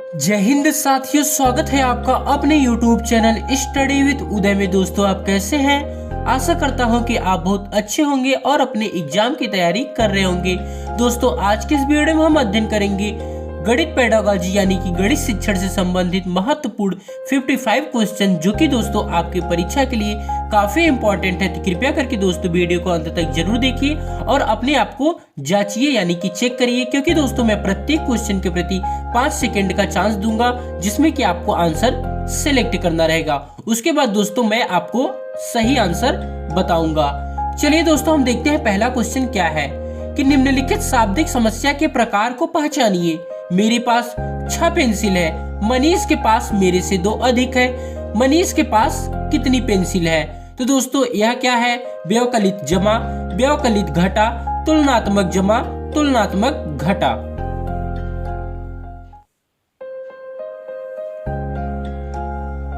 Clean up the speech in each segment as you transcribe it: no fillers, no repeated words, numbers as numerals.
जय हिंद साथियों, स्वागत है आपका अपने YouTube चैनल स्टडी विद उदय में। दोस्तों, आप कैसे हैं? आशा करता हूं कि आप बहुत अच्छे होंगे और अपने एग्जाम की तैयारी कर रहे होंगे। दोस्तों, आज के इस वीडियो में हम अध्ययन करेंगे गणित पेडागोजी यानी कि गणित शिक्षण से संबंधित महत्वपूर्ण 55 क्वेश्चन, जो कि दोस्तों आपकी परीक्षा के लिए काफी इंपॉर्टेंट है। तो कृपया करके दोस्तों वीडियो को अंत तक जरूर देखिए और अपने आप को जांचिए यानी कि चेक करिए, क्योंकि दोस्तों मैं प्रत्येक क्वेश्चन के प्रति 5 सेकंड का चांस दूंगा, जिसमें कि आपको आंसर सिलेक्ट करना रहेगा। उसके बाद दोस्तों मैं आपको सही आंसर बताऊंगा। चलिए दोस्तों, हम देखते हैं पहला क्वेश्चन क्या है कि निम्नलिखित शाब्दिक समस्या के प्रकार को पहचानिए। मेरे पास 6 पेंसिल है, मनीष के पास मेरे से 2 अधिक है। मनीष के पास कितनी पेंसिल है? तो दोस्तों यह क्या है? व्यवकलित जमा, व्यवकलित घटा, तुलनात्मक जमा, तुलनात्मक घटा।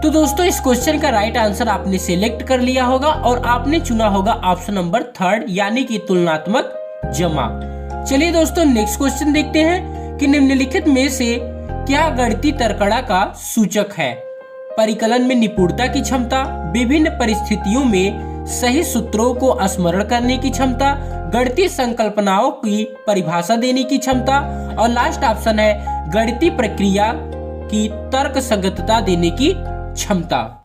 तो दोस्तों इस क्वेश्चन का राइट आंसर आपने सिलेक्ट कर लिया होगा और आपने चुना होगा ऑप्शन नंबर 3 यानी कि तुलनात्मक जमा। चलिए दोस्तों नेक्स्ट क्वेश्चन देखते हैं कि निम्नलिखित में से क्या गणितीय तरकड़ा का सूचक है? परिकलन में निपुणता की क्षमता, विभिन्न परिस्थितियों में सही सूत्रों को स्मरण करने की क्षमता, गणितीय संकल्पनाओं की परिभाषा देने की क्षमता, और लास्ट ऑप्शन है गणितीय प्रक्रिया की तर्क संगतता देने की क्षमता।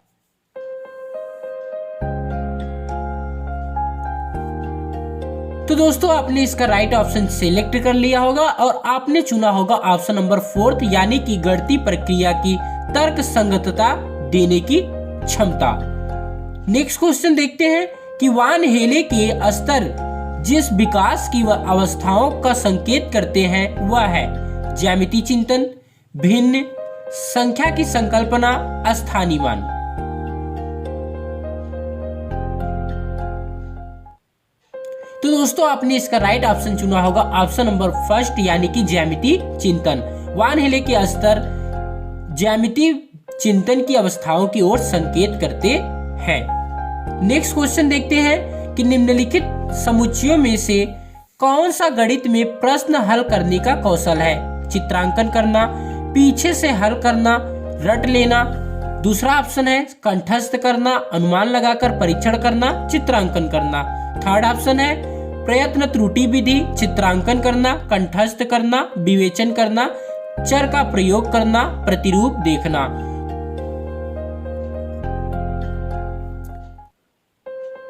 तो दोस्तों आपने इसका राइट ऑप्शन सिलेक्ट कर लिया होगा और आपने चुना होगा ऑप्शन नंबर 4 यानी कि गणितीय प्रक्रिया की तर्क संगतता देने की क्षमता। नेक्स्ट क्वेश्चन देखते हैं कि वान हेले के स्तर जिस विकास की अवस्थाओं का संकेत करते हैं वह है ज्यामितीय चिंतन, भिन्न, संख्या की संकल्पना, स्थानीय मान। तो दोस्तों आपने इसका राइट ऑप्शन चुना होगा ऑप्शन नंबर 1 यानी कि ज्यामितीय चिंतन। वान हेले के स्तर ज्यामितीय चिंतन की अवस्थाओं की ओर संकेत करते हैं। नेक्स्ट क्वेश्चन देखते हैं कि निम्नलिखित समुच्चयों में से कौन सा गणित में प्रश्न हल करने का कौशल है? चित्रांकन करना, पीछे से हल करना, रट लेना। दूसरा ऑप्शन है कंठस्थ करना, अनुमान लगाकर परीक्षण करना, चित्रांकन करना। थर्ड ऑप्शन है प्रयत्न त्रुटि विधि, चित्रांकन करना, कंठस्थ करना, विवेचन करना, चर का प्रयोग करना, प्रतिरूप देखना।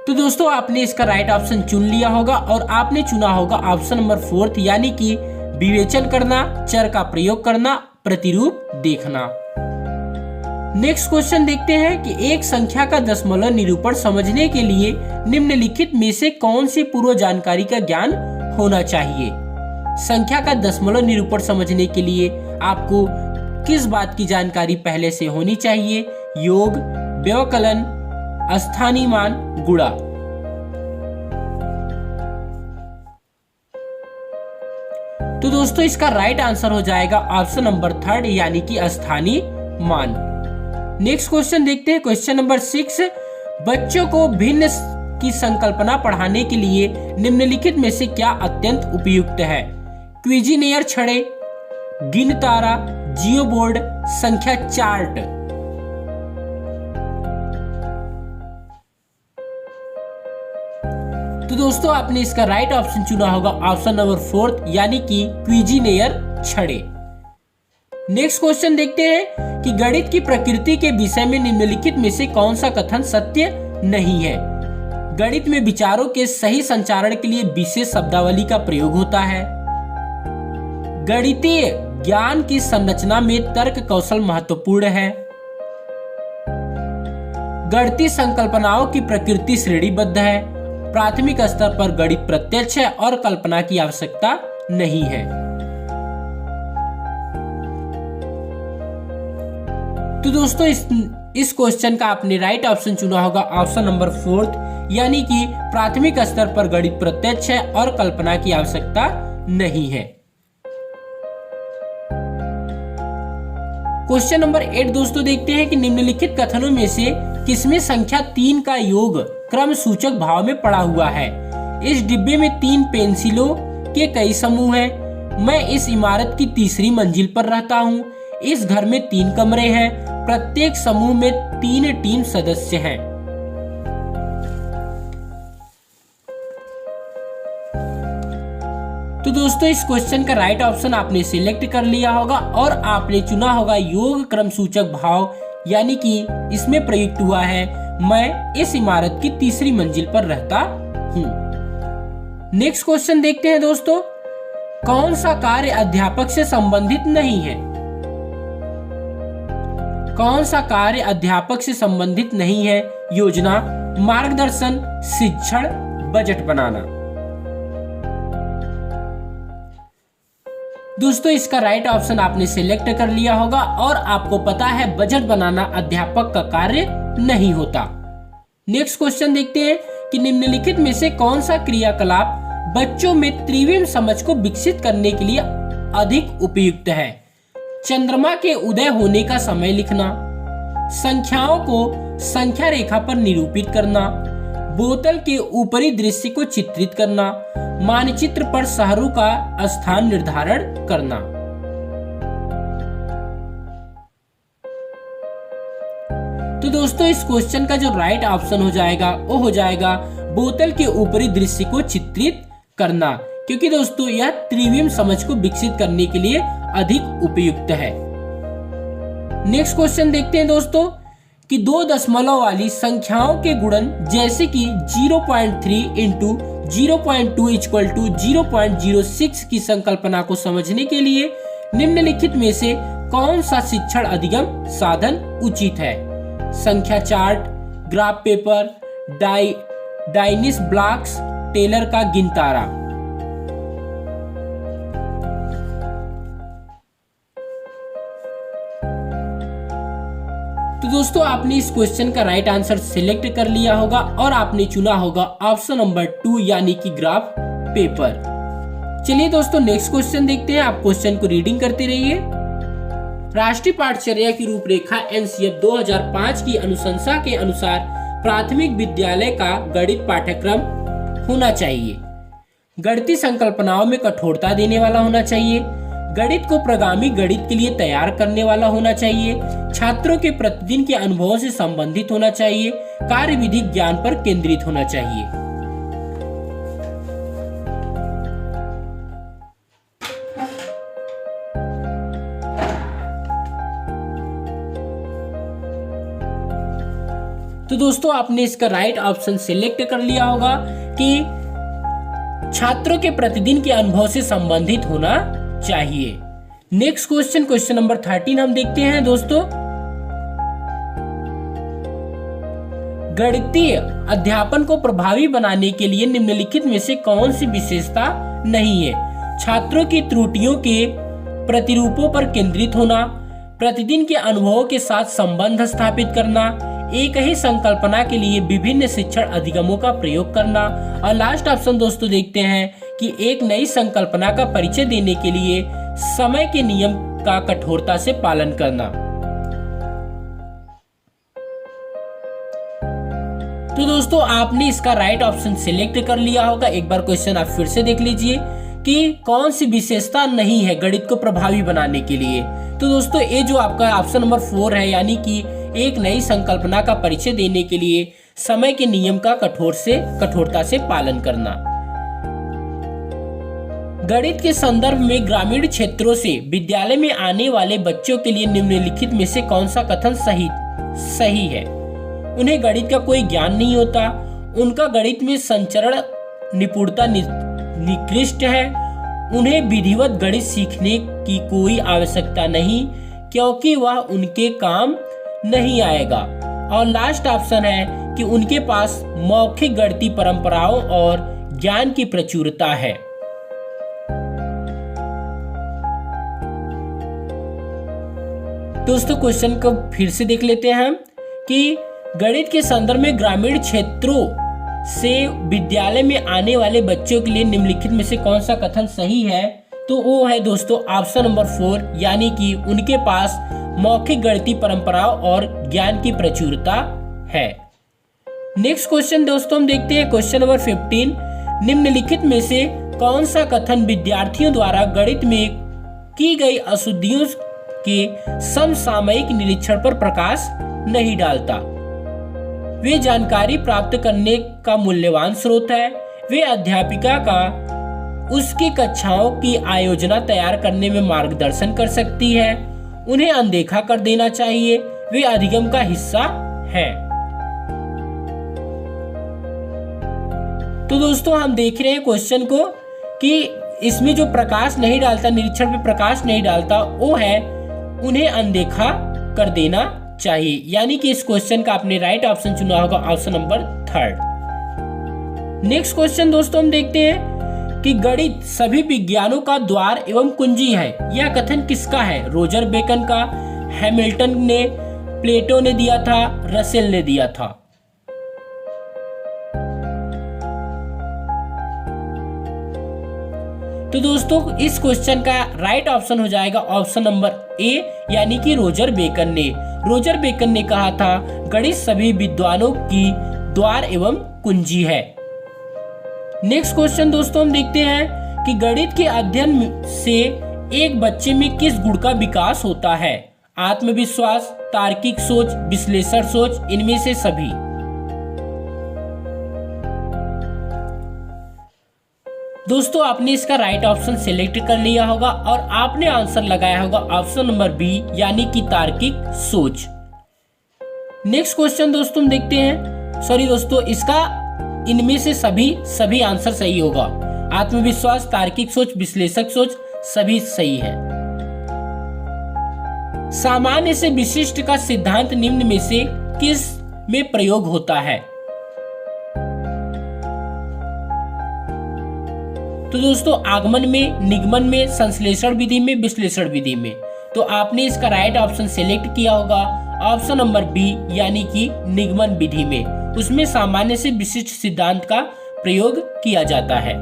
तो दोस्तों आपने इसका राइट ऑप्शन चुन लिया होगा और आपने चुना होगा ऑप्शन नंबर 4 यानी कि विवेचन करना, चर का प्रयोग करना, प्रतिरूप देखना। नेक्स्ट क्वेश्चन देखते हैं कि एक संख्या का दशमलव निरूपण समझने के लिए निम्नलिखित में से कौन सी पूर्व जानकारी का ज्ञान होना चाहिए? संख्या का दशमलव निरूपण समझने के लिए आपको किस बात की जानकारी पहले से होनी चाहिए? योग, व्यवकलन, स्थानीय मान, गुणा। तो दोस्तों इसका राइट आंसर हो जाएगा ऑप्शन नंबर 3 यानी कि स्थानीय मान। नेक्स्ट क्वेश्चन देखते हैं क्वेश्चन नंबर 6। बच्चों को भिन्न की संकल्पना पढ़ाने के लिए निम्नलिखित में से क्या अत्यंत उपयुक्त है? क्विजिनेयर छड़े, गिन तारा, जियो बोर्ड, संख्या चार्ट। तो दोस्तों आपने इसका राइट ऑप्शन चुना होगा ऑप्शन नंबर 4 यानी कि क्विजिनेयर छड़े। नेक्स्ट क्वेश्चन देखते हैं कि गणित की प्रकृति के विषय में निम्नलिखित में से कौन सा कथन सत्य नहीं है? गणित में विचारों के सही संचारण के लिए विशेष शब्दावली का प्रयोग होता है। गणितीय ज्ञान की संरचना में तर्क कौशल महत्वपूर्ण है। गणितीय संकल्पनाओं की प्रकृति श्रेणीबद्ध है। प्राथमिक स्तर पर गणित प्रत्यक्ष है और कल्पना की आवश्यकता नहीं है। तो दोस्तों इस क्वेश्चन का आपने राइट ऑप्शन चुना होगा ऑप्शन नंबर 4 यानी कि प्राथमिक स्तर पर गणित प्रत्यक्ष है और कल्पना की आवश्यकता नहीं है। क्वेश्चन नंबर 8 दोस्तों देखते हैं कि निम्नलिखित कथनों में से किसमें संख्या 3 का योग क्रम सूचक भाव में पड़ा हुआ है? इस डिब्बे में 3 पेंसिलों के कई समूह हैं। मैं इस इमारत की तीसरी मंजिल पर रहता हूँ। इस घर में 3 कमरे हैं। प्रत्येक समूह में 3 टीम सदस्य हैं। तो दोस्तों इस क्वेश्चन का राइट ऑप्शन आपने सिलेक्ट कर लिया होगा और आपने चुना होगा योग क्रम सूचक भाव, यानी कि इसमें प्रयुक्त हुआ है मैं इस इमारत की 3री मंजिल पर रहता हूँ। नेक्स्ट क्वेश्चन देखते हैं दोस्तों, कौन सा कार्य अध्यापक से संबंधित नहीं है? कौन सा कार्य अध्यापक से संबंधित नहीं है? योजना, मार्गदर्शन, शिक्षण, बजट बनाना। दोस्तों इसका राइट ऑप्शन आपने सिलेक्ट कर लिया होगा और आपको पता है बजट बनाना अध्यापक का कार्य नहीं होता। नेक्स्ट क्वेश्चन देखते हैं कि निम्नलिखित में से कौन सा क्रियाकलाप बच्चों में त्रिविम समझ को विकसित करने के लिए अधिक उपयुक्त है? चंद्रमा के उदय होने का समय लिखना, संख्याओं को संख्या रेखा पर निरूपित करना, बोतल के ऊपरी दृश्य को चित्रित करना, मानचित्र पर शहरों का स्थान निर्धारण करना। तो दोस्तों इस क्वेश्चन का जो राइट ऑप्शन हो जाएगा वो हो जाएगा बोतल के ऊपरी दृश्य को चित्रित करना, क्योंकि दोस्तों यह त्रिविम समझ को विकसित करने के लिए अधिक उपयुक्त है। नेक्स्ट क्वेश्चन देखते हैं दोस्तों कि 2 दशमलव वाली संख्याओं के गुणन जैसे कि 0.3 इंटू 0.2 इक्वल टू 0.06 की संकल्पना को समझने के लिए निम्नलिखित में से कौन सा शिक्षण अधिगम साधन उचित है? संख्या chart, graph paper, Dienes blocks, Taylor का गिनतारा। तो दोस्तों आपने इस क्वेश्चन का राइट आंसर सिलेक्ट कर लिया होगा और आपने चुना होगा ऑप्शन नंबर 2 यानी कि ग्राफ पेपर। चलिए दोस्तों नेक्स्ट क्वेश्चन देखते हैं। आप क्वेश्चन को रीडिंग करते रहिए। राष्ट्रीय पाठचर्या की रूपरेखा एनसीएफ 2005 की अनुशंसा के अनुसार प्राथमिक विद्यालय का गणित पाठ्यक्रम होना चाहिए। गणितीय संकल्पनाओं में कठोरता देने वाला होना चाहिए, गणित को प्रगामी गणित के लिए तैयार करने वाला होना चाहिए, छात्रों के प्रतिदिन के अनुभवों से संबंधित होना चाहिए, कार्यविधि ज्ञान पर केंद्रित होना चाहिए। तो दोस्तों आपने इसका राइट ऑप्शन सिलेक्ट कर लिया होगा कि छात्रों के प्रतिदिन के अनुभव से संबंधित होना चाहिए। नेक्स्ट क्वेश्चन, क्वेश्चन नंबर 13 हम देखते हैं दोस्तों। गणितीय अध्यापन को प्रभावी बनाने के लिए निम्नलिखित में से कौन सी विशेषता नहीं है? छात्रों की त्रुटियों के प्रतिरूपों पर केंद्रित होना, प्रतिदिन के अनुभवों के साथ संबंध स्थापित करना, एक ही संकल्पना के लिए विभिन्न शिक्षण अधिगमों का प्रयोग करना, और लास्ट ऑप्शन दोस्तों देखते हैं कि एक नई संकल्पना का परिचय देने के लिए समय के नियम का कठोरता से पालन करना। तो दोस्तों आपने इसका राइट ऑप्शन सिलेक्ट कर लिया होगा। एक बार क्वेश्चन आप फिर से देख लीजिए कि कौन सी विशेषता नहीं है गणित को प्रभावी बनाने के लिए। तो दोस्तों ये जो आपका ऑप्शन नंबर 4 है, यानी कि एक नई संकल्पना का परिचय देने के लिए समय के नियम का कठोरता से पालन करना। गणित के संदर्भ में ग्रामीण क्षेत्रों से विद्यालय में आने वाले बच्चों के लिए निम्नलिखित में से कौन सा कथन सही है? उन्हें गणित का कोई ज्ञान नहीं होता, उनका गणित में संचरण निपुणता निकृष्ट है, उन्हें विधिवत गणित सीखने की कोई आवश्यकता नहीं क्योंकि वह उनके काम नहीं आएगा, और लास्ट ऑप्शन है कि उनके पास मौखिक गणितीय परंपराओं और ज्ञान की प्रचुरता है। दोस्तों क्वेश्चन को फिर से देख लेते हैं हम कि गणित के संदर्भ में ग्रामीण क्षेत्रों से विद्यालय में आने वाले बच्चों के लिए निम्नलिखित में से कौन सा कथन सही है? तो वो है दोस्तों ऑप्शन नंबर 4, यानी कि उनके पास मौखिक गणितीय परंपराओं और ज्ञान की प्रचुरता है। नेक्स्ट क्वेश्चन दोस्तों हम देखते हैं क्वेश्चन नंबर 15। निम्नलिखित में से कौन सा कथन विद्यार्थियों द्वारा गणित में की गई अशुद्धियों के समसामयिक निरीक्षण पर प्रकाश नहीं डालता। वे जानकारी प्राप्त करने का मूल्यवान स्रोत है। वे अध्यापिका का उसकी कक्षाओं की आयोजना तैयार करने में मार्गदर्शन कर सकती है। उन्हें अनदेखा कर देना चाहिए। वे अधिगम का हिस्सा है। तो दोस्तों हम देख रहे हैं क्वेश्चन को कि इसमें जो प्रकाश नहीं डालता, निरीक्षण पे प्रकाश नहीं डालता, वो है उन्हें अनदेखा कर देना चाहिए। यानी कि इस क्वेश्चन का आपने राइट ऑप्शन चुना होगा, ऑप्शन नंबर 3। नेक्स्ट क्वेश्चन दोस्तों हम देखते हैं कि गणित सभी विज्ञानों का द्वार एवं कुंजी है। यह कथन किसका है? रोजर बेकन का, हैमिल्टन ने, प्लेटो ने दिया था, रसेल ने दिया था। तो दोस्तों इस क्वेश्चन का राइट ऑप्शन हो जाएगा ऑप्शन नंबर ए, यानी कि रोजर बेकन ने। रोजर बेकन ने कहा था गणित सभी विद्वानों की द्वार एवं कुंजी है। नेक्स्ट क्वेश्चन दोस्तों हम देखते हैं कि गणित के अध्ययन से एक बच्चे में किस गुण का विकास होता है? आत्मविश्वास, तार्किक सोच, विश्लेषण सोच, इनमें से सभी। दोस्तों आपने इसका राइट ऑप्शन सिलेक्ट कर लिया होगा और आपने आंसर लगाया होगा ऑप्शन नंबर बी, यानी कि तार्किक सोच। नेक्स्ट क्वेश्चन दोस्तों हम देखते हैं, सॉरी दोस्तों इसका इनमें से सभी आंसर सही होगा। आत्मविश्वास, तार्किक सोच, विश्लेषक सोच सभी सही है। सामान्य से विशिष्ट का सिद्धांत निम्न में से किस में प्रयोग होता है? तो दोस्तों आगमन में, निगमन में, संश्लेषण विधि में, विश्लेषण विधि में। तो आपने इसका राइट ऑप्शन सेलेक्ट किया होगा ऑप्शन नंबर बी, यानी कि निगमन विधि में। उसमें सामान्य से विशिष्ट सिद्धांत का प्रयोग किया जाता है।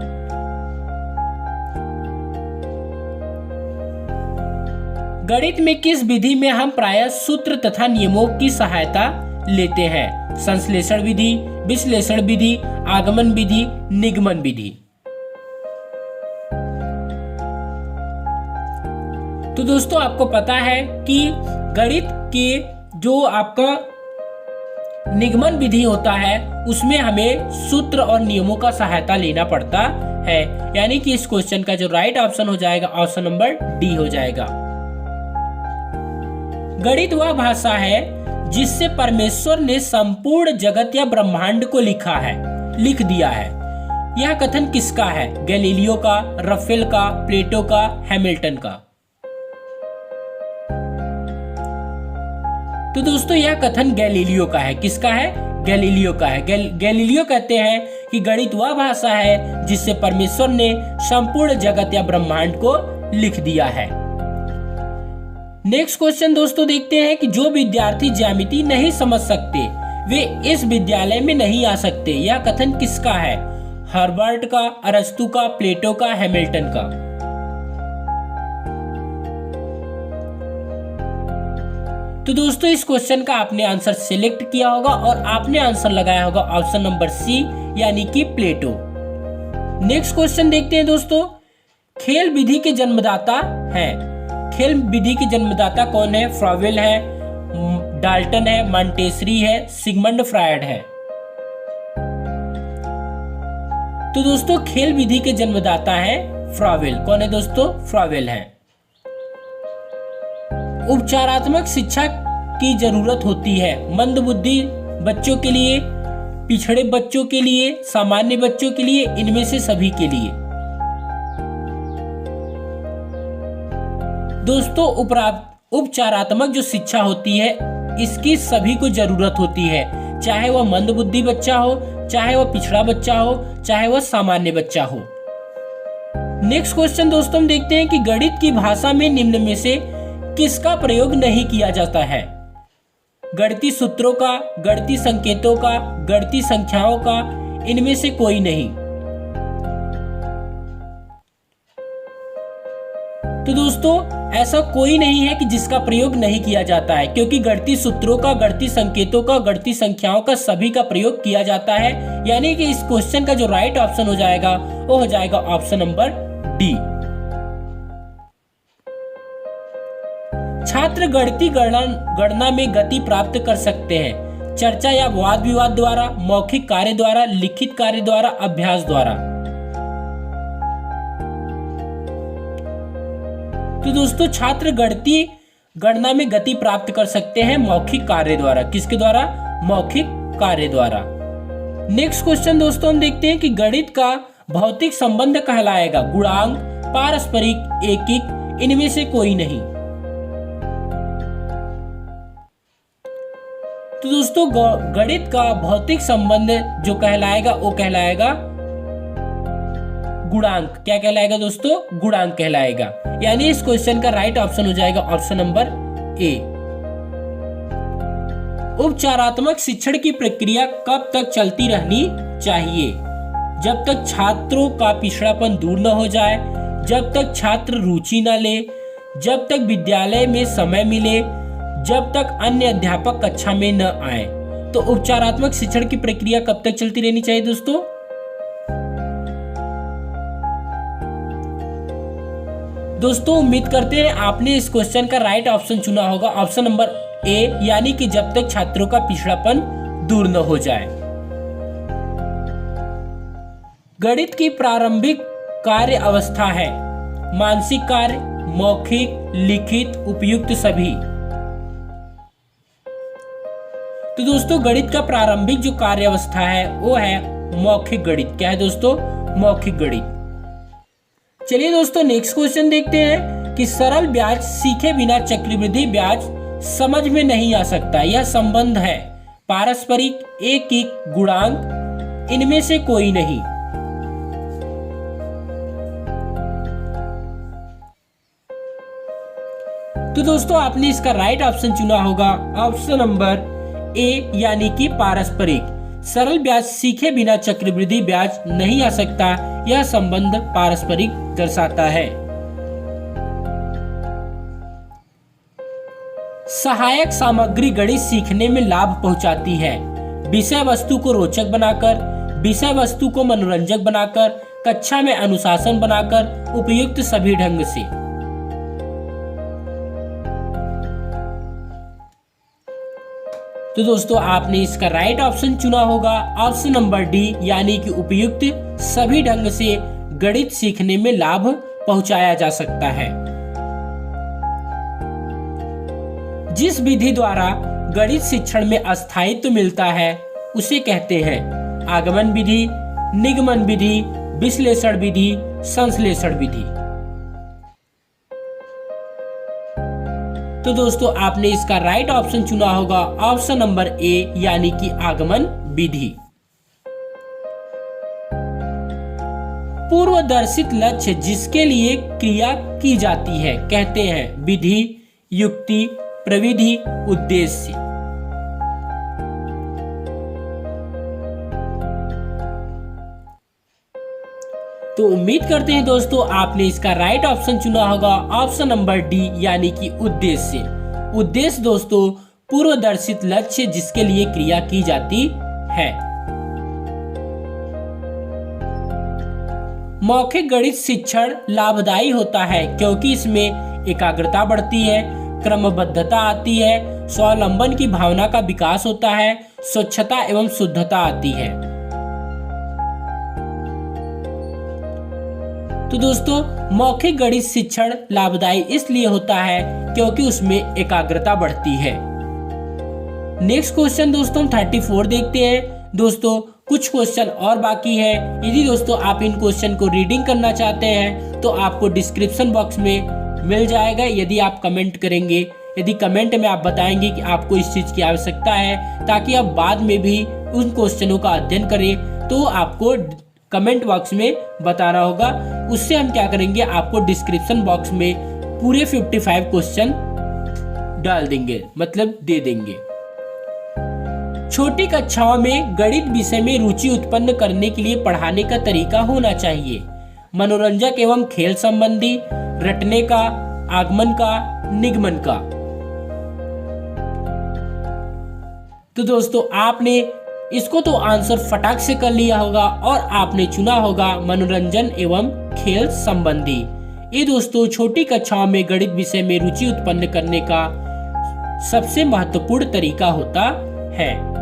गणित में किस विधि में हम प्रायः सूत्र तथा नियमों की सहायता लेते हैं? संश्लेषण विधि, विश्लेषण विधि, आगमन विधि, निगमन विधि। तो दोस्तों आपको पता है कि गणित के जो आपका निगमन विधि होता है उसमें हमें सूत्र और नियमों का सहायता लेना पड़ता है। यानी कि इस क्वेश्चन का जो राइट ऑप्शन हो जाएगा ऑप्शन नंबर डी हो जाएगा। गणित वह भाषा है जिससे परमेश्वर ने संपूर्ण जगत या ब्रह्मांड को लिख दिया है। यह कथन किसका है? गैलीलियो का, रफेल का, प्लेटो का, हैमिल्टन का। तो दोस्तों यह कथन गैलीलियो का है। किसका है? गैलीलियो का है। गैलीलियो कहते हैं कि गणित वह भाषा है जिससे परमेश्वर ने संपूर्ण जगत या ब्रह्मांड को लिख दिया है। नेक्स्ट क्वेश्चन दोस्तों देखते हैं कि जो विद्यार्थी ज्यामिति नहीं समझ सकते वे इस विद्यालय में नहीं आ सकते। यह कथन किसका है? हर्बर्ट का, अरस्तु का, प्लेटो का, हैमिल्टन का। तो दोस्तों इस क्वेश्चन का आपने आंसर सिलेक्ट किया होगा और आपने आंसर लगाया होगा ऑप्शन नंबर सी, यानी कि प्लेटो। नेक्स्ट क्वेश्चन देखते हैं दोस्तों, खेल विधि के जन्मदाता हैं। खेल विधि के जन्मदाता कौन है? फ्रॉवेल है, डाल्टन है, मॉन्टेसरी है, सिगमंड फ्रायड है। तो दोस्तों खेल विधि के जन्मदाता है फ्रॉवेल। कौन है दोस्तों? फ्रॉवेल है। उपचारात्मक शिक्षा की जरूरत होती है मंदबुद्धि बच्चों के लिए, पिछड़े बच्चों के लिए, सामान्य बच्चों के लिए, इनमें से सभी के लिए। दोस्तों उपचारात्मक जो शिक्षा होती है इसकी सभी को जरूरत होती है, चाहे वह मंदबुद्धि बच्चा हो, चाहे वह पिछड़ा बच्चा हो, चाहे वह सामान्य बच्चा हो। नेक्स्ट क्वेश्चन दोस्तों हम देखते हैं कि गणित की भाषा में निम्न में से किसका प्रयोग नहीं किया जाता है? गणितीय सूत्रों का, गणितीय संकेतों का, गणितीय संख्याओं का, इनमें से कोई नहीं। तो दोस्तों ऐसा कोई नहीं है कि जिसका प्रयोग नहीं किया जाता है, क्योंकि गणितीय सूत्रों का, गणितीय संकेतों का, गणितीय संख्याओं का सभी का प्रयोग किया जाता है। यानी कि इस क्वेश्चन का जो राइट ऑप्शन हो जाएगा वो हो जाएगा ऑप्शन नंबर डी। छात्र गणितीय गणना में गति प्राप्त कर सकते हैं चर्चा या वाद विवाद द्वारा, मौखिक कार्य द्वारा, लिखित कार्य द्वारा, अभ्यास द्वारा। तो दोस्तों छात्र गणितीय गणना में गति प्राप्त कर सकते हैं मौखिक कार्य द्वारा। किसके द्वारा? मौखिक कार्य द्वारा। नेक्स्ट क्वेश्चन दोस्तों हम देखते हैं कि गणित का भौतिक संबंध कहलाएगा गुणांक, पारस्परिक, एकिक, इनमें से कोई नहीं। तो दोस्तों गणित का भौतिक संबंध जो कहलाएगा वो कहलाएगा गुणांक। क्या कहलाएगा दोस्तों? गुणांक कहलाएगा। यानी इस क्वेश्चन का राइट ऑप्शन हो जाएगा ऑप्शन नंबर ए। उपचारात्मक शिक्षण की प्रक्रिया कब तक चलती रहनी चाहिए? जब तक छात्रों का पिछड़ापन दूर न हो जाए, जब तक छात्र रुचि न ले, जब तक विद्यालय में समय मिले, जब तक अन्य अध्यापक कक्षा में न आए। तो उपचारात्मक शिक्षण की प्रक्रिया कब तक चलती रहनी चाहिए दोस्तों? दोस्तों उम्मीद करते हैं आपने इस क्वेश्चन का राइट ऑप्शन चुना होगा, ऑप्शन नंबर ए, यानी कि जब तक छात्रों का पिछड़ापन दूर न हो जाए। गणित की प्रारंभिक कार्य अवस्था है मानसिक कार्य, मौखिक, लिखित, उपयुक्त सभी। तो दोस्तों गणित का प्रारंभिक जो कार्य अवस्था है वो है मौखिक गणित। क्या है दोस्तों? मौखिक गणित। चलिए दोस्तों नेक्स्ट क्वेश्चन देखते हैं कि सरल ब्याज सीखे बिना चक्रवृद्धि ब्याज समझ में नहीं आ सकता। यह संबंध है पारस्परिक, एकिक, गुणांक, इनमें से कोई नहीं। तो दोस्तों आपने इसका राइट ऑप्शन चुना होगा ऑप्शन नंबर ए, यानी कि पारस्परिक। सरल ब्याज सीखे बिना चक्रवृद्धि ब्याज नहीं आ सकता, यह संबंध पारस्परिक दर्शाता है। सहायक सामग्री गणित सीखने में लाभ पहुंचाती है विषय वस्तु को रोचक बनाकर, विषय वस्तु को मनोरंजक बनाकर, कक्षा में अनुशासन बनाकर, उपयुक्त सभी ढंग से। तो दोस्तों आपने इसका राइट ऑप्शन चुना होगा ऑप्शन नंबर डी, यानी कि उपयुक्त सभी ढंग से गणित सीखने में लाभ पहुंचाया जा सकता है। जिस विधि द्वारा गणित शिक्षण में अस्थायित्व मिलता है उसे कहते हैं आगमन विधि, निगमन विधि, विश्लेषण विधि, संश्लेषण विधि। तो दोस्तों आपने इसका राइट ऑप्शन चुना होगा ऑप्शन नंबर ए, यानी कि आगमन विधि। पूर्वदर्शित लक्ष्य जिसके लिए क्रिया की जाती है कहते हैं विधि, युक्ति, प्रविधि, उद्देश्य। तो उम्मीद करते हैं दोस्तों आपने इसका राइट ऑप्शन चुना होगा ऑप्शन नंबर डी, यानी कि उद्देश्य। उद्देश्य दोस्तों पूर्वदर्शित लक्ष्य जिसके लिए क्रिया की जाती है। मौखिक गणित शिक्षण लाभदायी होता है क्योंकि इसमें एकाग्रता बढ़ती है, क्रमबद्धता आती है, स्वावलंबन की भावना का विकास होता है, स्वच्छता एवं शुद्धता आती है। तो दोस्तों मौखिक गणित शिक्षण लाभदायी इसलिए होता है क्योंकि उसमें एकाग्रता बढ़ती है। नेक्स्ट क्वेश्चन दोस्तों हम 34 देखते हैं। दोस्तों कुछ क्वेश्चन और बाकी है। यदि दोस्तों आप इन क्वेश्चन को रीडिंग करना चाहते हैं तो आपको डिस्क्रिप्शन बॉक्स में मिल जाएगा। यदि आप कमेंट करेंगे, यदि कमेंट में आप बताएंगे कि आपको इस चीज की आवश्यकता है ताकि आप बाद में भी उन क्वेश्चनों का अध्ययन करें, तो आपको कमेंट बॉक्स में बताना होगा। उससे हम क्या करेंगे, आपको डिस्क्रिप्शन बॉक्स में पूरे 55 क्वेश्चन डाल देंगे, मतलब दे देंगे। छोटी कक्षाओं में गणित विषय में रुचि उत्पन्न करने के लिए पढ़ाने का तरीका होना चाहिए मनोरंजक एवं खेल संबंधी, रटने का, आगमन का, निगमन का। तो दोस्तों आपने इसको तो आंसर फटाक से कर लिया होगा और आपने चुना होगा मनोरंजन एवं खेल संबंधी। ये दोस्तों छोटी कक्षाओं में गणित विषय में रुचि उत्पन्न करने का सबसे महत्वपूर्ण तरीका होता है।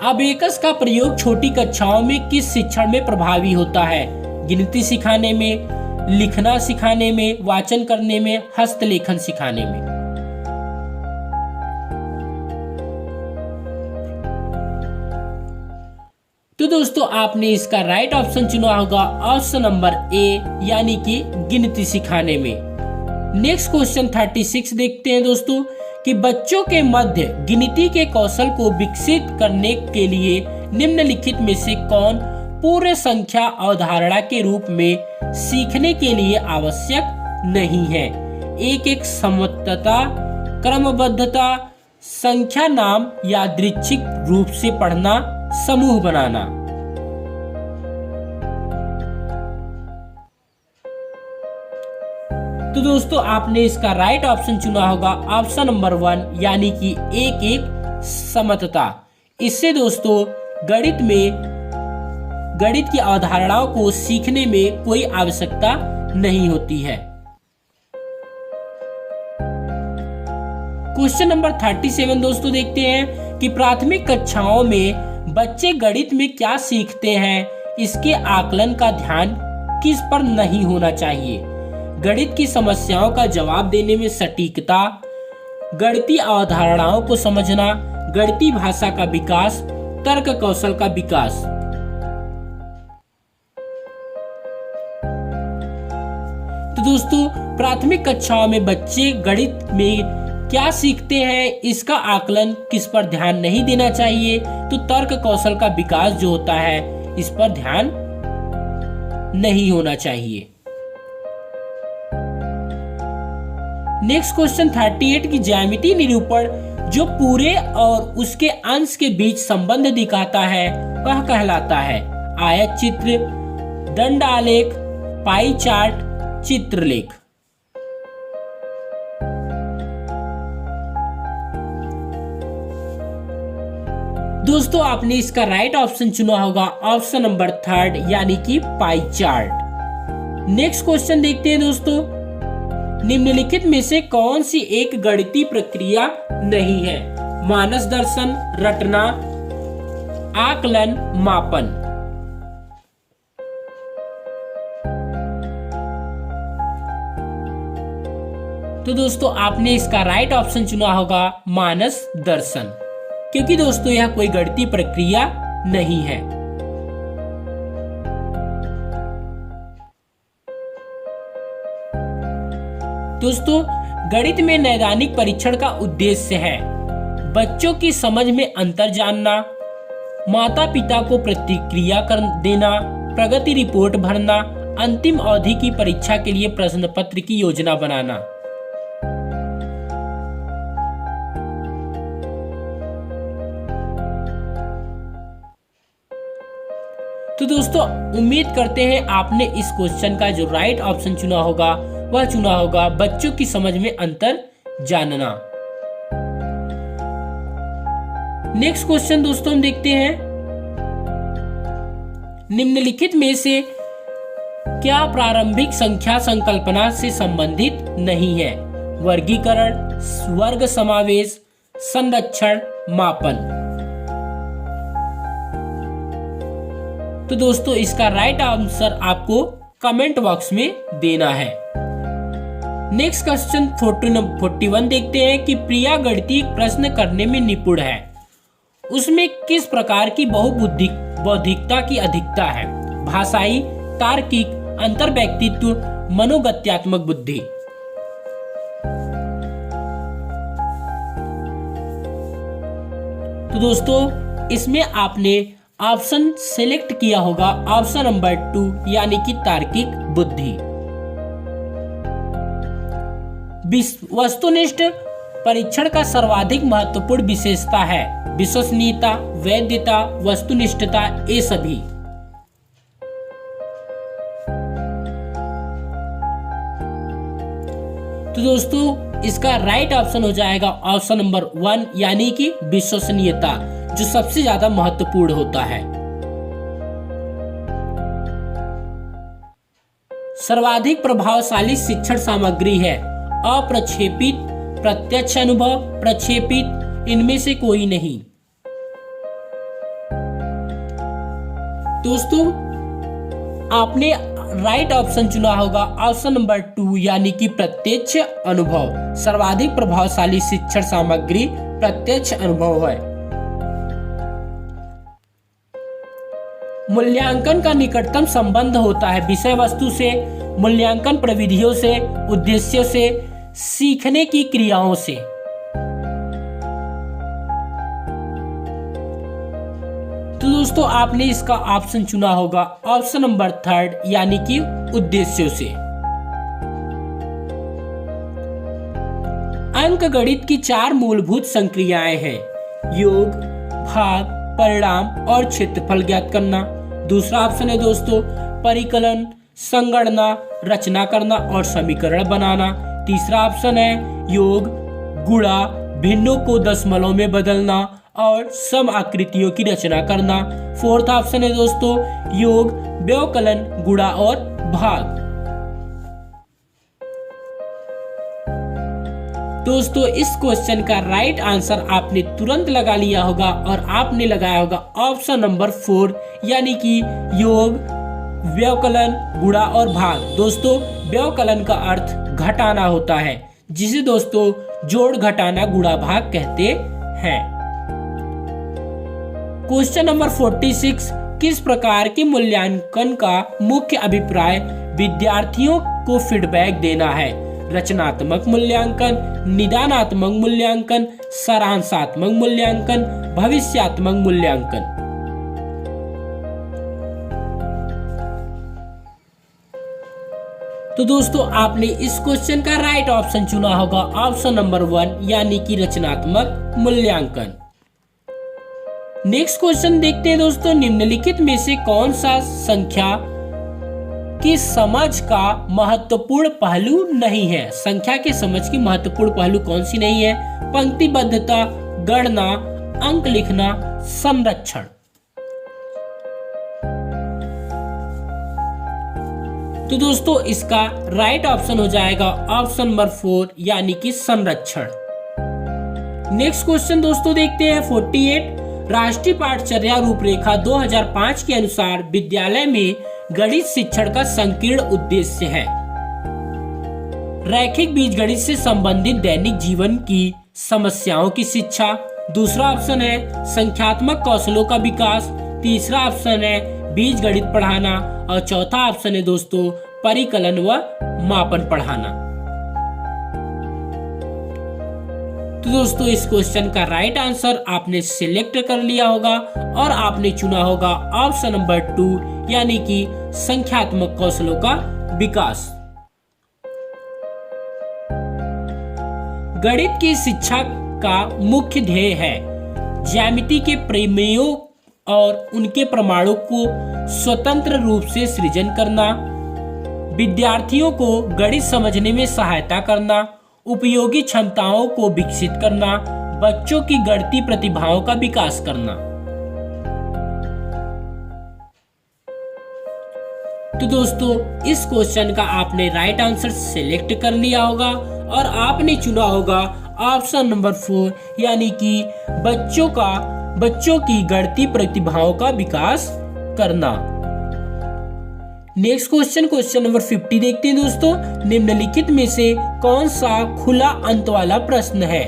अबेकस का प्रयोग छोटी कक्षाओं में किस शिक्षण में प्रभावी होता है? गिनती सिखाने में, लिखना सिखाने में, वाचन करने में, हस्तलेखन सिखाने में। तो दोस्तों आपने इसका राइट ऑप्शन चुना होगा ऑप्शन नंबर ए, यानी कि गिनती सिखाने में। नेक्स्ट क्वेश्चन 36 देखते हैं दोस्तों कि बच्चों के मध्य गिनती के कौशल को विकसित करने के लिए निम्नलिखित में से कौन पूर्ण संख्या अवधारणा के रूप में सीखने के लिए आवश्यक नहीं है? एक समता, क्रमबद्धता, संख्या नाम, यादृच्छिक रूप से पढ़ना, समूह बनाना। तो दोस्तों आपने इसका राइट ऑप्शन चुना होगा ऑप्शन नंबर 1, यानी कि एक समता। इससे दोस्तों गणित की अवधारणाओं को सीखने में कोई आवश्यकता नहीं होती है। क्वेश्चन नंबर 37 दोस्तों देखते हैं कि प्राथमिक कक्षाओं में बच्चे गणित में क्या सीखते हैं, इसके आकलन का ध्यान किस पर नहीं होना चाहिए? गणित की समस्याओं का जवाब देने में सटीकता, गणितीय अवधारणाओं को समझना, गणितीय भाषा का विकास, तर्क कौशल का विकास। तो दोस्तों प्राथमिक कक्षाओं में बच्चे गणित में क्या सीखते हैं, इसका आकलन किस पर ध्यान नहीं देना चाहिए? तो तर्क कौशल का विकास जो होता है इस पर ध्यान नहीं होना चाहिए। नेक्स्ट क्वेश्चन 38 की ज्यामितीय निरूपण जो पूरे और उसके अंश के बीच संबंध दिखाता है वह कहलाता है आयत चित्र, दंड आलेख, पाई चार्ट, चित्रलेख। दोस्तों आपने इसका राइट ऑप्शन चुना होगा ऑप्शन नंबर 3, यानी कि पाई चार्ट। नेक्स्ट क्वेश्चन देखते हैं दोस्तों, निम्नलिखित में से कौन सी एक गणितीय प्रक्रिया नहीं है? मानस दर्शन, रटना, आकलन, मापन। तो दोस्तों आपने इसका राइट ऑप्शन चुना होगा मानस दर्शन, क्योंकि दोस्तों यह कोई गणितीय प्रक्रिया नहीं है। दोस्तों गणित में नैदानिक परीक्षण का उद्देश्य है बच्चों की समझ में अंतर जानना, माता पिता को प्रतिक्रिया कर देना, प्रगति रिपोर्ट भरना, अंतिम अवधि की परीक्षा के लिए प्रश्न पत्र की योजना बनाना। तो दोस्तों उम्मीद करते हैं आपने इस क्वेश्चन का जो राइट ऑप्शन चुना होगा वह चुना होगा बच्चों की समझ में अंतर जानना। नेक्स्ट क्वेश्चन दोस्तों हम देखते हैं, निम्नलिखित में से क्या प्रारंभिक संख्या संकल्पना से संबंधित नहीं है? वर्गीकरण, वर्ग समावेश, संरक्षण, मापन। तो दोस्तों इसका राइट आंसर आपको कमेंट बॉक्स में देना है। नेक्स्ट क्वेश्चन 41 देखते हैं कि प्रिया गणितीय प्रश्न करने में निपुण है, उसमें किस प्रकार की बौद्धिकता की अधिकता है? भाषाई, तार्किक, अंतर्व्यक्तित्व, मनोगत्यात्मक बुद्धि। तो दोस्तों इसमें आपने ऑप्शन सिलेक्ट किया होगा ऑप्शन नंबर 2, यानी कि तार्किक बुद्धि। वस्तुनिष्ठ परीक्षण का सर्वाधिक महत्वपूर्ण विशेषता है विश्वसनीयता, वैधता, वस्तुनिष्ठता, ये सभी। तो दोस्तों इसका राइट ऑप्शन हो जाएगा ऑप्शन नंबर 1, यानी कि विश्वसनीयता, जो सबसे ज्यादा महत्वपूर्ण होता है। सर्वाधिक प्रभावशाली शिक्षण सामग्री है? अप्रक्षेपित, प्रत्यक्ष अनुभव, प्रक्षेपित, इनमें से कोई नहीं। दोस्तों आपने राइट ऑप्शन चुना होगा ऑप्शन नंबर 2 यानी कि प्रत्यक्ष अनुभव। सर्वाधिक प्रभावशाली शिक्षण सामग्री प्रत्यक्ष अनुभव है। मूल्यांकन का निकटतम संबंध होता है विषय वस्तु से, मूल्यांकन प्रविधियों से, उद्देश्यों से, सीखने की क्रियाओं से। तो दोस्तों आपने इसका ऑप्शन चुना होगा ऑप्शन नंबर 3 यानी कि उद्देश्यों से। अंकगणित की 4 मूलभूत संक्रियाएं हैं: योग, भाग, परिणाम और क्षेत्रफल ज्ञात करना। दूसरा ऑप्शन है दोस्तों परिकलन, संगणना, रचना करना और समीकरण बनाना। तीसरा ऑप्शन है योग, गुणा, भिन्नों को दशमलव में बदलना और सम आकृतियों की रचना करना। फोर्थ ऑप्शन है दोस्तों योग, व्यवकलन, गुणा और भाग। दोस्तों इस क्वेश्चन का राइट आंसर आपने तुरंत लगा लिया होगा और आपने लगाया होगा ऑप्शन नंबर 4 यानी कि योग, व्यवकलन, गुणा और भाग। दोस्तों व्यवकलन का अर्थ घटाना होता है, जिसे दोस्तों जोड़, घटाना, गुणा, भाग कहते हैं। क्वेश्चन नंबर 46, किस प्रकार के मूल्यांकन का मुख्य अभिप्राय विद्यार्थियों को फीडबैक देना है? रचनात्मक मूल्यांकन, निदानात्मक मूल्यांकन, सारांशात्मक मूल्यांकन, भविष्यात्मक मूल्यांकन। तो दोस्तों आपने इस क्वेश्चन का राइट ऑप्शन चुना होगा ऑप्शन नंबर 1 यानी कि रचनात्मक मूल्यांकन। नेक्स्ट क्वेश्चन देखते हैं दोस्तों, निम्नलिखित में से कौन सा संख्या की समझ का महत्वपूर्ण पहलू नहीं है? संख्या के समझ की महत्वपूर्ण पहलू कौन सी नहीं है? पंक्तिबद्धता, गणना, अंक लिखना, संरक्षण। तो दोस्तों इसका राइट ऑप्शन हो जाएगा ऑप्शन नंबर 4 यानी कि संरक्षण। नेक्स्ट क्वेश्चन दोस्तों देखते हैं 48, राष्ट्रीय पाठचर्या रूपरेखा 2005 के अनुसार विद्यालय में गणित शिक्षण का संकीर्ण उद्देश्य है? रैखिक बीजगणित से संबंधित दैनिक जीवन की समस्याओं की शिक्षा। दूसरा ऑप्शन है संख्यात्मक कौशलों का विकास। तीसरा ऑप्शन है बीजगणित पढ़ाना और चौथा ऑप्शन है दोस्तों परिकलन व मापन पढ़ाना। तो दोस्तों इस क्वेश्चन का राइट आंसर आपने सिलेक्ट कर लिया होगा और आपने चुना होगा ऑप्शन नंबर 2 यानी कि संख्यात्मक कौशलों का विकास। गणित की शिक्षा का मुख्य ध्येय है ज्यामिति के प्रमेयों और उनके प्रमाणों को स्वतंत्र रूप से सृजन करना, विद्यार्थियों को गणित समझने में सहायता करना, उपयोगी क्षमताओं को विकसित करना, बच्चों की गणितीय प्रतिभाओं का विकास करना। तो दोस्तों इस क्वेश्चन का आपने राइट आंसर सिलेक्ट कर लिया होगा और आपने चुना होगा ऑप्शन नंबर 4 यानी कि बच्चों की गणितीय प्रतिभाओं का विकास करना। नेक्स्ट क्वेश्चन नंबर 50 देखते हैं दोस्तों, निम्नलिखित में से कौन सा खुला अंत वाला प्रश्न है?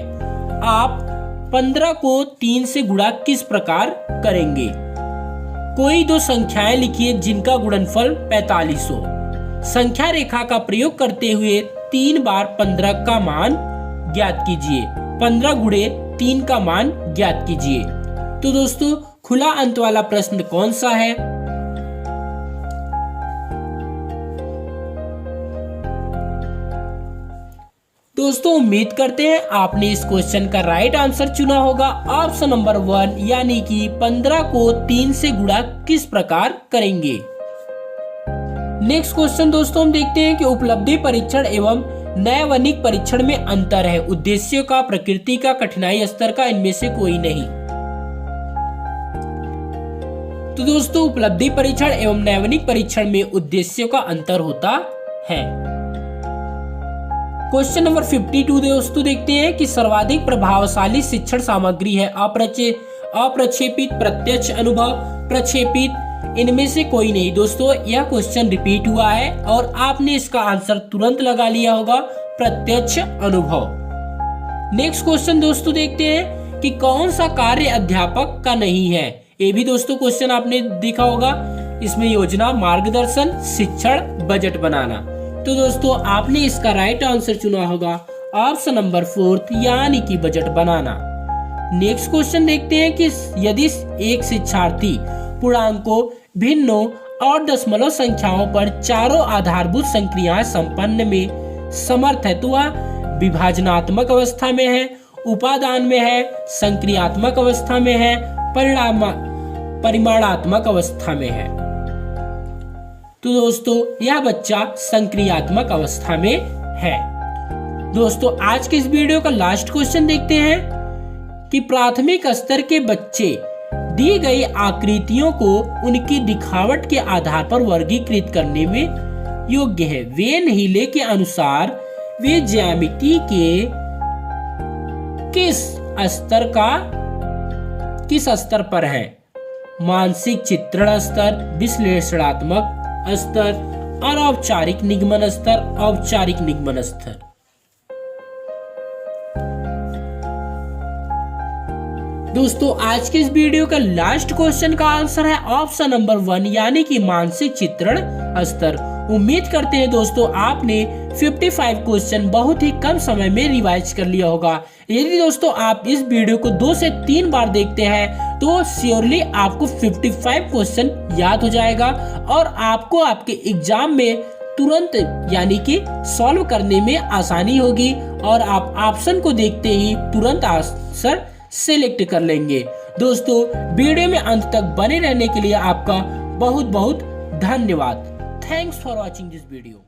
आप 15 को 3 से गुणा किस प्रकार करेंगे? कोई दो संख्याएं लिखिए जिनका गुणनफल 45 हो। संख्या रेखा का प्रयोग करते हुए 3 बार 15 का मान ज्ञात कीजिए। 15 गुणे 3 का मान ज्ञात कीजिए। तो दोस्तों खुला अंत वाला प्रश्न कौन सा है? दोस्तों उम्मीद करते हैं आपने इस क्वेश्चन का राइट आंसर चुना होगा ऑप्शन नंबर 1 यानी कि 15 को 3 से गुणा किस प्रकार करेंगे। नेक्स्ट क्वेश्चन दोस्तों हम देखते हैं कि उपलब्धि परीक्षण एवं नैवनिक परीक्षण में अंतर है। उद्देश्यों का, प्रकृति का, कठिनाई स्तर का, इनमें से कोई नहीं। तो दोस्तों उपलब्धि परीक्षण एवं नैवनिक परीक्षण में उद्देश्यों का अंतर होता है। क्वेश्चन नंबर 52 दोस्तों देखते हैं कि सर्वाधिक प्रभावशाली शिक्षण सामग्री है अप्रक्षेपित, प्रत्यक्ष अनुभव, प्रक्षेपित, इनमें से कोई नहीं। दोस्तों यह क्वेश्चन रिपीट हुआ है और आपने इसका आंसर तुरंत लगा लिया होगा, प्रत्यक्ष अनुभव। नेक्स्ट क्वेश्चन दोस्तों देखते हैं कि कौन सा कार्य अध्यापक का नहीं है। ये भी दोस्तों क्वेश्चन आपने देखा होगा, इसमें योजना, मार्गदर्शन, शिक्षण, बजट बनाना। तो दोस्तों आपने इसका राइट आंसर चुना होगा ऑप्शन नंबर 4 यानी कि बजट बनाना। नेक्स्ट क्वेश्चन देखते हैं कि यदि एक शिक्षार्थी पूर्णांकों, भिन्नों और दशमलव संख्याओं पर चारों आधारभूत संक्रियाएं संपन्न में समर्थ है तो वह विभाजनात्मक अवस्था में है, उपादान में है, संक्रियात्मक अवस्था में है, परिमाणात्मक अवस्था में है। तो दोस्तों यह बच्चा संक्रियात्मक अवस्था में है। दोस्तों आज के इस वीडियो का लास्ट क्वेश्चन देखते हैं कि प्राथमिक स्तर के बच्चे दी गई आकृतियों को उनकी दिखावट के आधार पर वर्गीकृत करने में योग्य है। वे नीले के अनुसार वे ज्यामिति के किस स्तर पर है? मानसिक चित्रण स्तर, विश्लेषणात्मक स्तर और औपचारिक निगमन स्तर। औपचारिक निगमन स्तर। दोस्तों आज के इस वीडियो का लास्ट क्वेश्चन का आंसर है ऑप्शन नंबर 1 यानी कि मानसिक चित्रण स्तर। उम्मीद करते हैं दोस्तों आपने 55 क्वेश्चन बहुत ही कम समय में रिवाइज कर लिया होगा। यदि दोस्तों आप इस वीडियो को 2 से 3 बार देखते हैं तो श्योरली आपको 55 क्वेश्चन याद हो जाएगा और आपको आपके एग्जाम में तुरंत यानी कि सॉल्व करने में आसानी होगी और आप ऑप्शन को देखते ही तुरंत आंसर सेलेक्ट कर लेंगे। दोस्तों वीडियो में अंत तक बने रहने के लिए आपका बहुत बहुत धन्यवाद। Thanks for watching this video.